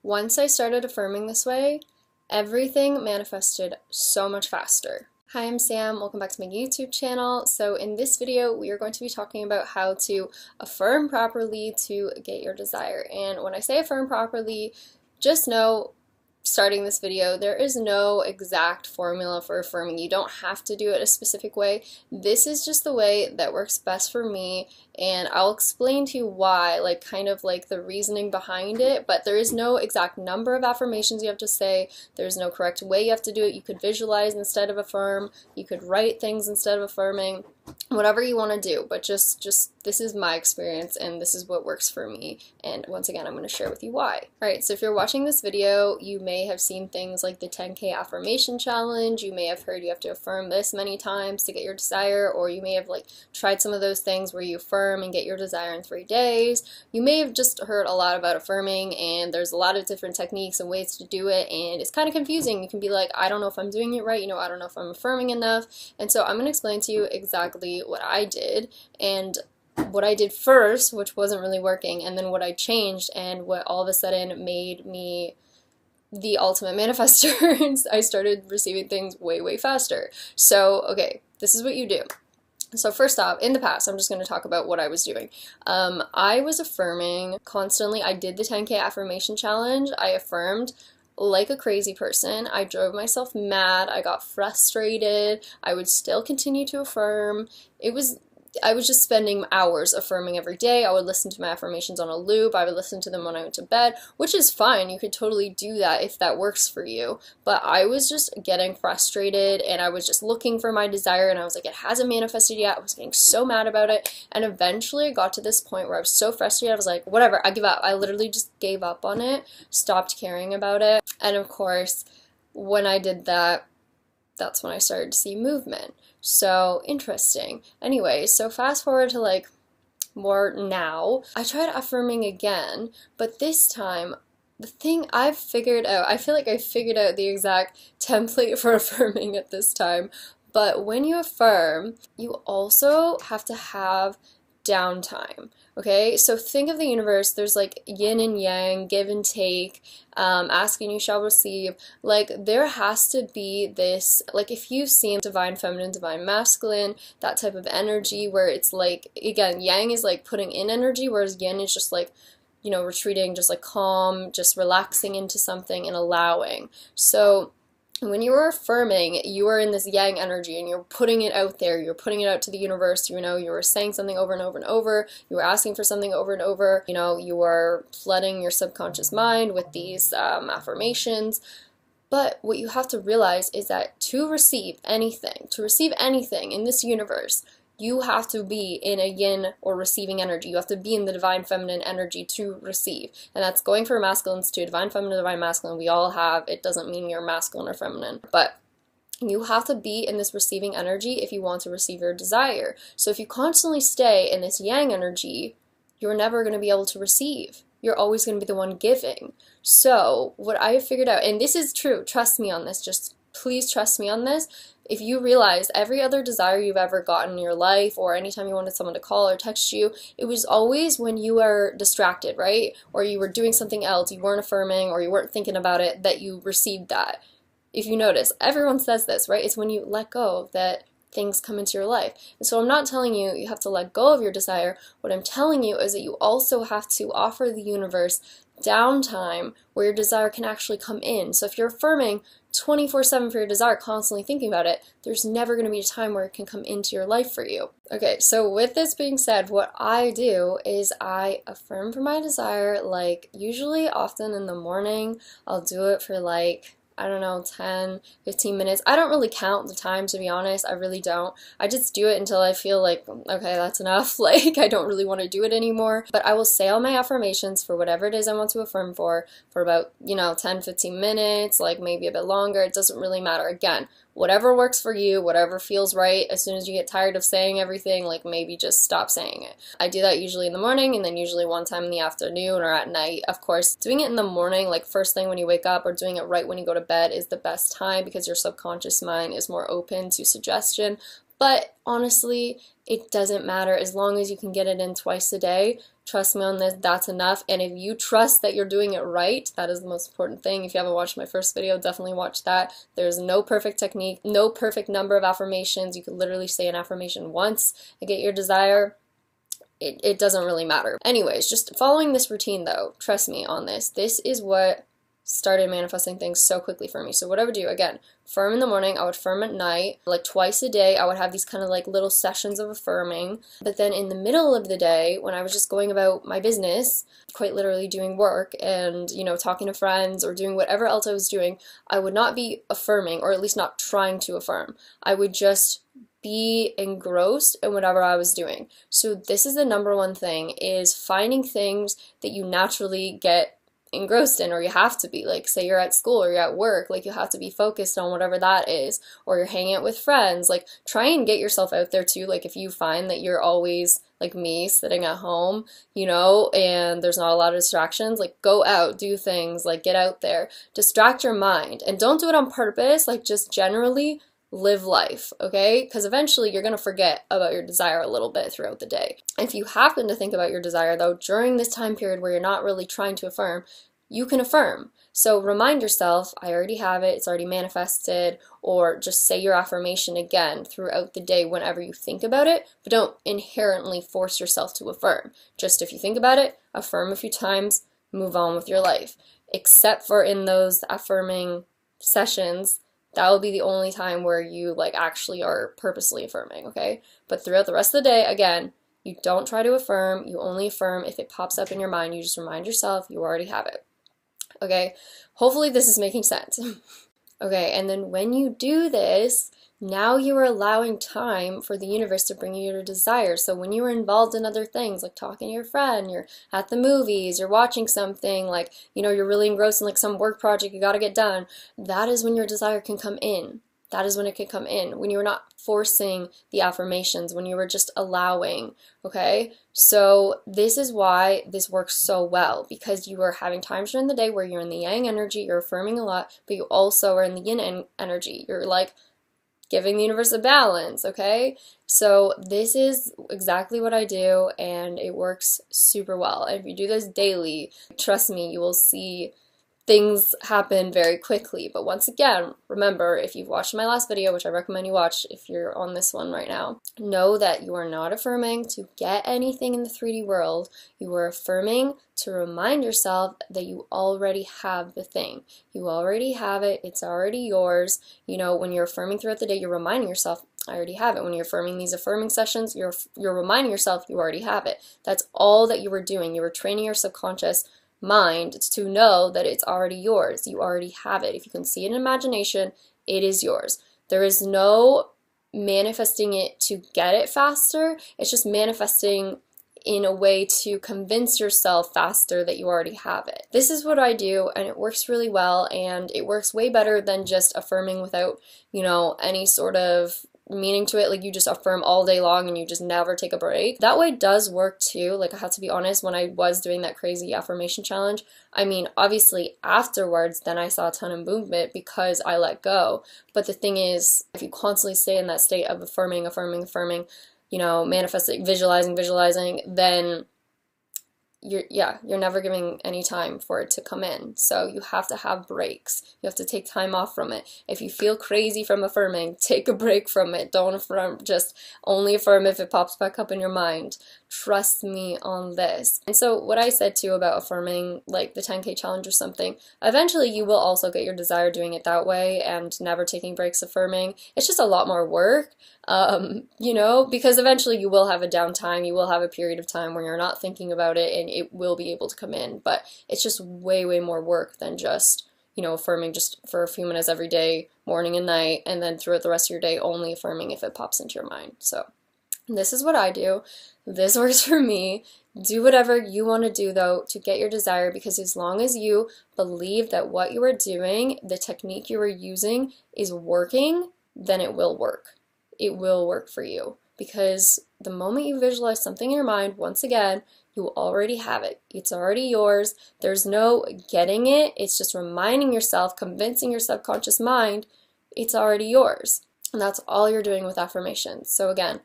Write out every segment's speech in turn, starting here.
Once I started affirming this way, everything manifested so much faster. Hi, I'm Sam. Welcome back to my YouTube channel. So in this video, we are going to be talking about how to affirm properly to get your desire. And when I say affirm properly, just know, starting this video, there is no exact formula for affirming. You don't have to do it a specific way. This is just the way that works best for me, and I'll explain to you why, like kind of like the reasoning behind it, but there is no exact number of affirmations you have to say. There's no correct way you have to do it. You could visualize instead of affirm. You could write things instead of affirming. Whatever you want to do, but just this is my experience and this is what works for me, and once again I'm going to share with you why. Alright, so if you're watching this video, you may have seen things like the 10K affirmation challenge. You may have heard you have to affirm this many times to get your desire, or you may have like tried some of those things where you affirm and get your desire in 3 days. You may have just heard a lot about affirming, and there's a lot of different techniques and ways to do it, and it's kind of confusing. You can be like, I don't know if I'm doing it right, I don't know if I'm affirming enough. And so I'm going to explain to you exactly what I did, and what I did first, which wasn't really working, and then what I changed, and what all of a sudden made me the ultimate manifester. I started receiving things way faster. So, okay, this is what you do. So first off, in the past, I'm just going to talk about what I was doing. I was affirming constantly. I did the 10K affirmation challenge. I affirmed like a crazy person. I drove myself mad. I got frustrated. I would still continue to affirm. I was just spending hours affirming every day. I would listen to my affirmations on a loop. I would listen to them when I went to bed, which is fine. You could totally do that if that works for you. But I was just getting frustrated, and I was just looking for my desire, and I was like, it hasn't manifested yet. I was getting so mad about it. And eventually I got to this point where I was so frustrated. I was like, whatever, I give up. I literally just gave up on it, stopped caring about it. And of course, when I did that, that's when I started to see movement. So interesting. Anyway, so fast forward to like more now. I tried affirming again, but this time the thing I've figured out, I feel like I figured out the exact template for affirming at this time. But when you affirm, you also have to have downtime. Okay, so think of the universe. There's like yin and yang, give and take, ask and you shall receive. Like there has to be this, like if you've seen divine feminine, divine masculine, that type of energy where it's like, again, yang is like putting in energy, whereas yin is just like, retreating, just like calm, just relaxing into something and allowing. So when you are affirming, you are in this yang energy and you're putting it out there, you're putting it out to the universe, you are saying something over and over and over, you are asking for something over and over, you are flooding your subconscious mind with these affirmations. But what you have to realize is that to receive anything in this universe, you have to be in a yin or receiving energy. You have to be in the divine feminine energy to receive. And that's going for masculines too. Divine feminine, divine masculine, we all have. It doesn't mean you're masculine or feminine. But you have to be in this receiving energy if you want to receive your desire. So if you constantly stay in this yang energy, you're never going to be able to receive. You're always going to be the one giving. So what I have figured out, and this is true, trust me on this, just please trust me on this. If you realize every other desire you've ever gotten in your life, or anytime you wanted someone to call or text you, it was always when you were distracted, right? Or you were doing something else, you weren't affirming, or you weren't thinking about it, that you received that. If you notice, everyone says this, right? It's when you let go that things come into your life. And so I'm not telling you you have to let go of your desire. What I'm telling you is that you also have to offer the universe downtime where your desire can actually come in. So if you're affirming 24/7 for your desire, constantly thinking about it, there's never going to be a time where it can come into your life for you. Okay, so with this being said, what I do is I affirm for my desire, like usually often in the morning. I'll do it for like, I don't know, 10, 15 minutes. I don't really count the time, to be honest. I really don't. I just do it until I feel like, okay, that's enough. Like, I don't really want to do it anymore. But I will say all my affirmations for whatever it is I want to affirm for about, 10, 15 minutes, like maybe a bit longer. It doesn't really matter. Again, whatever works for you, whatever feels right. As soon as you get tired of saying everything, like maybe just stop saying it. I do that usually in the morning, and then usually one time in the afternoon or at night. Of course, doing it in the morning, like first thing when you wake up, or doing it right when you go to bed is the best time because your subconscious mind is more open to suggestion. But honestly, it doesn't matter as long as you can get it in twice a day. Trust me on this, that's enough. And if you trust that you're doing it right, that is the most important thing. If you haven't watched my first video, definitely watch that. There's no perfect technique, no perfect number of affirmations. You could literally say an affirmation once and get your desire. It doesn't really matter. Anyways, just following this routine though, trust me on this. This is what started manifesting things so quickly for me. So what I would do, again, affirm in the morning, I would affirm at night, like twice a day. I would have these kind of like little sessions of affirming. But then in the middle of the day, when I was just going about my business, quite literally doing work and, you know, talking to friends or doing whatever else I was doing, I would not be affirming, or at least not trying to affirm. I would just be engrossed in whatever I was doing. So this is the number one thing, is finding things that you naturally get engrossed in, or you have to be, like say you're at school or you're at work, like you have to be focused on whatever that is, or you're hanging out with friends. Like try and get yourself out there too. Like if you find that you're always like me sitting at home, you know, and there's not a lot of distractions, like go out, do things, like get out there, distract your mind, and don't do it on purpose, like just generally live life, okay? Because eventually you're going to forget about your desire a little bit throughout the day. If you happen to think about your desire though, during this time period where you're not really trying to affirm, you can affirm. So remind yourself, I already have it, it's already manifested, or just say your affirmation again throughout the day whenever you think about it, but don't inherently force yourself to affirm. Just if you think about it, affirm a few times, move on with your life. Except for in those affirming sessions, that will be the only time where you like actually are purposely affirming, okay? But throughout the rest of the day, again, you don't try to affirm, you only affirm if it pops up in your mind. You just remind yourself you already have it, okay? Hopefully this is making sense. Okay, and then when you do this, now you are allowing time for the universe to bring you your desires. So when you are involved in other things, like talking to your friend, you're at the movies, you're watching something, like, you know, you're really engrossed in like some work project you got to get done, that is when your desire can come in. That is when it can come in, when you were not forcing the affirmations, when you were just allowing, okay? So this is why this works so well, because you are having times during the day where you're in the yang energy, you're affirming a lot, but you also are in the yin energy. You're like giving the universe a balance, okay? So this is exactly what I do, and it works super well. And if you do this daily, trust me, you will see things happen very quickly. But once again, remember, if you've watched my last video, which I recommend you watch if you're on this one right now, know that you are not affirming to get anything in the 3D world. You are affirming to remind yourself that you already have the thing. You already have it. It's already yours. You know, when you're affirming throughout the day, you're reminding yourself, I already have it. When you're affirming these affirming sessions, you're reminding yourself you already have it. That's all that you were doing. You were training your subconscious mind to know that it's already yours. You already have it. If you can see it in imagination, it is yours. There is no manifesting it to get it faster. It's just manifesting in a way to convince yourself faster that you already have it. This is what I do, and it works really well, and it works way better than just affirming without, you know, any sort of meaning to it. Like you just affirm all day long and you just never take a break. That way does work too. Like I have to be honest, when I was doing that crazy affirmation challenge, I mean, obviously afterwards, then I saw a ton of movement because I let go. But the thing is, if you constantly stay in that state of affirming, you know, manifesting, visualizing, then you're never giving any time for it to come in. So you have to have breaks. You have to take time off from it. If you feel crazy from affirming, take a break from it. Don't affirm, just only affirm if it pops back up in your mind. Trust me on this. And so what I said too about affirming, like the 10K challenge or something, eventually you will also get your desire doing it that way and never taking breaks affirming. It's just a lot more work, you know, because eventually you will have a downtime, you will have a period of time where you're not thinking about it and it will be able to come in, but it's just way more work than just, you know, affirming just for a few minutes every day, morning and night, and then throughout the rest of your day only affirming if it pops into your mind. So this is what I do. This works for me. Do whatever you want to do though to get your desire, because as long as you believe that what you are doing, the technique you are using is working, then it will work. It will work for you, because the moment you visualize something in your mind, once again, you already have it. It's already yours. There's no getting it. It's just reminding yourself, convincing your subconscious mind, it's already yours. And that's all you're doing with affirmations. So again,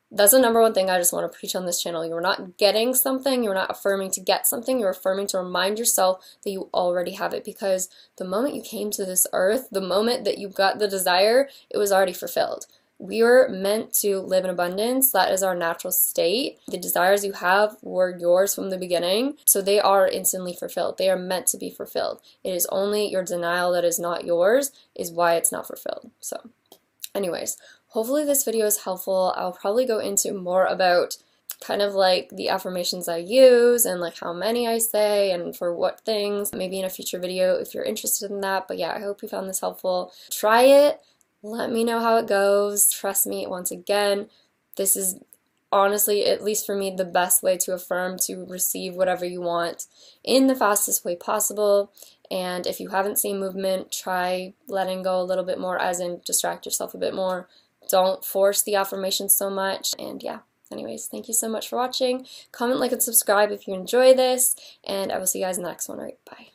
that's the number one thing I just want to preach on this channel. You're not getting something, you're not affirming to get something, you're affirming to remind yourself that you already have it, because the moment you came to this earth, the moment that you got the desire, it was already fulfilled. We were meant to live in abundance. That is our natural state. The desires you have were yours from the beginning, so they are instantly fulfilled. They are meant to be fulfilled. It is only your denial that is not yours is why it's not fulfilled. So anyways, hopefully this video is helpful. I'll probably go into more about kind of like the affirmations I use and like how many I say and for what things, maybe in a future video if you're interested in that. But yeah, I hope you found this helpful. Try it. Let me know how it goes. Trust me, once again, this is honestly, at least for me, the best way to affirm, to receive whatever you want in the fastest way possible. And if you haven't seen movement, try letting go a little bit more, as in distract yourself a bit more. Don't force the affirmations so much. And yeah, anyways, thank you so much for watching. Comment, like, and subscribe if you enjoy this, and I will see you guys in the next one. All right, bye.